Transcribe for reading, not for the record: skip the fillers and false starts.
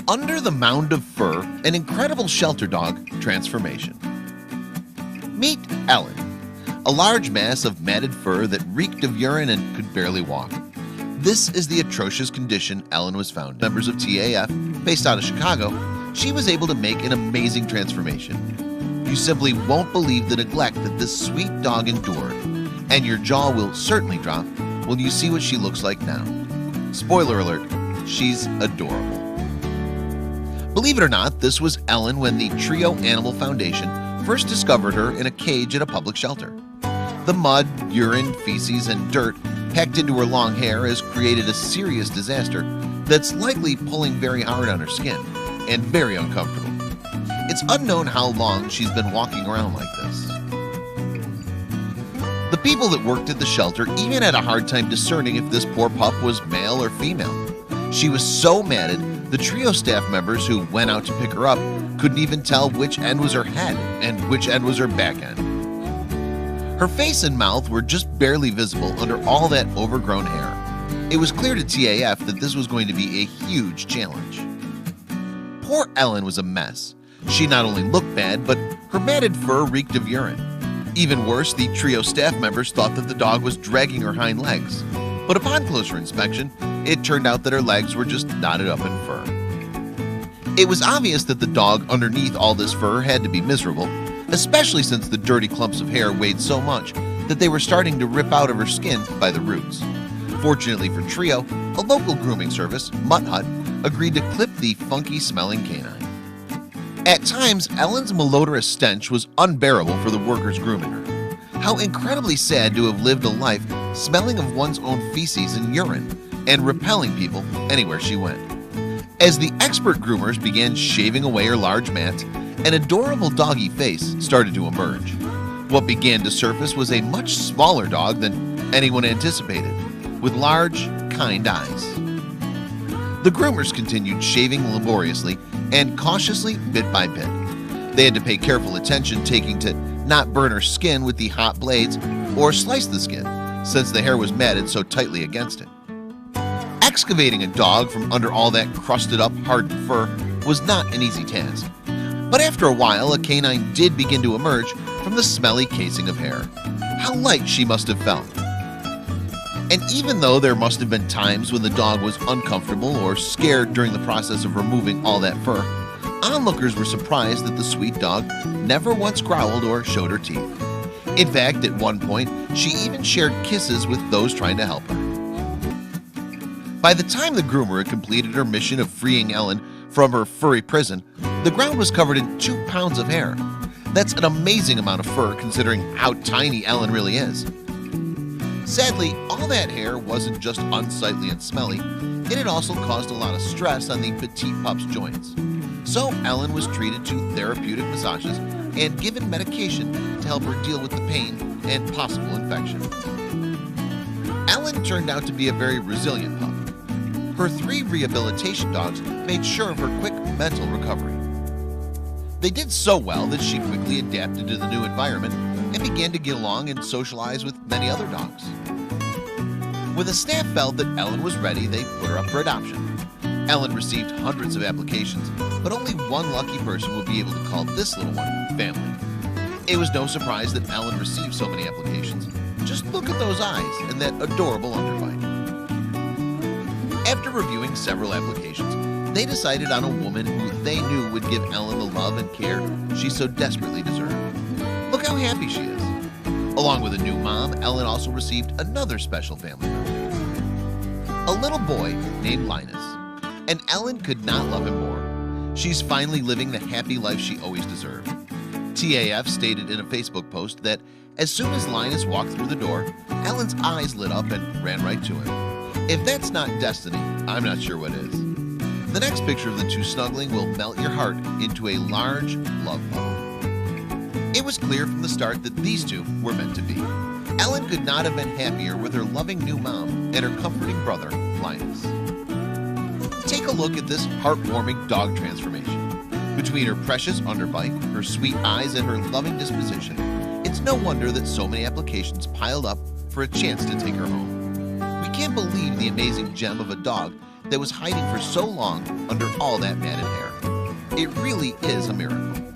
Under the mound of fur, an incredible shelter dog transformation. Meet Ellen, a large mass of matted fur that reeked of urine and could barely walk. This is the atrocious condition Ellen was found. Members of TAF, based out of Chicago, she was able to make an amazing transformation. You simply won't believe the neglect that this sweet dog endured, and your jaw will certainly drop when you see what she looks like now. Spoiler alert, she's adorable. Believe it or not, this was Ellen when the Trio Animal Foundation first discovered her in a cage at a public shelter. The mud, urine, feces, and dirt packed into her long hair has created a serious disaster that's likely pulling very hard on her skin and very uncomfortable. It's unknown how long she's been walking around like this. The people that worked at the shelter even had a hard time discerning if this poor pup was male or female. She was so matted, the Trio staff members who went out to pick her up couldn't even tell which end was her head and which end was her back end. Her face and mouth were just barely visible under all that overgrown hair. It was clear to TAF that this was going to be a huge challenge. Poor Ellen was a mess. She not only looked bad, but her matted fur reeked of urine. Even worse, the Trio staff members thought that the dog was dragging her hind legs. But upon closer inspection, it turned out that her legs were just knotted up in fur. It was obvious that the dog underneath all this fur had to be miserable, especially since the dirty clumps of hair weighed so much that they were starting to rip out of her skin by the roots. Fortunately for Trio, a local grooming service, Mutt Hut, agreed to clip the funky-smelling canine. At times, Ellen's malodorous stench was unbearable for the workers grooming her. How incredibly sad to have lived a life smelling of one's own feces and urine and repelling people anywhere she went. As the expert groomers began shaving away her large mat, an adorable doggy face started to emerge. What began to surface was a much smaller dog than anyone anticipated, with large, kind eyes. The groomers continued shaving laboriously and cautiously bit by bit. They had to pay careful attention, taking to not burn her skin with the hot blades or slice the skin, since the hair was matted so tightly against it. Excavating a dog from under all that crusted up, hardened fur was not an easy task. But after a while, a canine did begin to emerge from the smelly casing of hair. How light she must have felt. And even though there must have been times when the dog was uncomfortable or scared during the process of removing all that fur, onlookers were surprised that the sweet dog never once growled or showed her teeth. In fact, at one point, she even shared kisses with those trying to help her. By the time the groomer had completed her mission of freeing Ellen from her furry prison, the ground was covered in 2 pounds of hair. That's an amazing amount of fur considering how tiny Ellen really is. Sadly, all that hair wasn't just unsightly and smelly, it had also caused a lot of stress on the petite pup's joints. So Ellen was treated to therapeutic massages and given medication to help her deal with the pain and possible infection. Ellen turned out to be a very resilient pup. Her 3 rehabilitation dogs made sure of her quick mental recovery. They did so well that she quickly adapted to the new environment and began to get along and socialize with many other dogs. When the staff felt that Ellen was ready, they put her up for adoption. Ellen received hundreds of applications, but only one lucky person would be able to call this little one family. It was no surprise that Ellen received so many applications. Just look at those eyes and that adorable underbite. After reviewing several applications, they decided on a woman who they knew would give Ellen the love and care she so desperately deserved. Look how happy she is. Along with a new mom, Ellen also received another special family member, a little boy named Linus. And Ellen could not love him more. She's finally living the happy life she always deserved. TAF stated in a Facebook post that as soon as Linus walked through the door, Ellen's eyes lit up and ran right to him. If that's not destiny, I'm not sure what is. The next picture of the two snuggling will melt your heart into a large love ball. It was clear from the start that these two were meant to be. Ellen could not have been happier with her loving new mom and her comforting brother, Linus. Take a look at this heartwarming dog transformation. Between her precious underbite, her sweet eyes, and her loving disposition, it's no wonder that so many applications piled up for a chance to take her home. We can't believe the amazing gem of a dog that was hiding for so long under all that matted hair. It really is a miracle.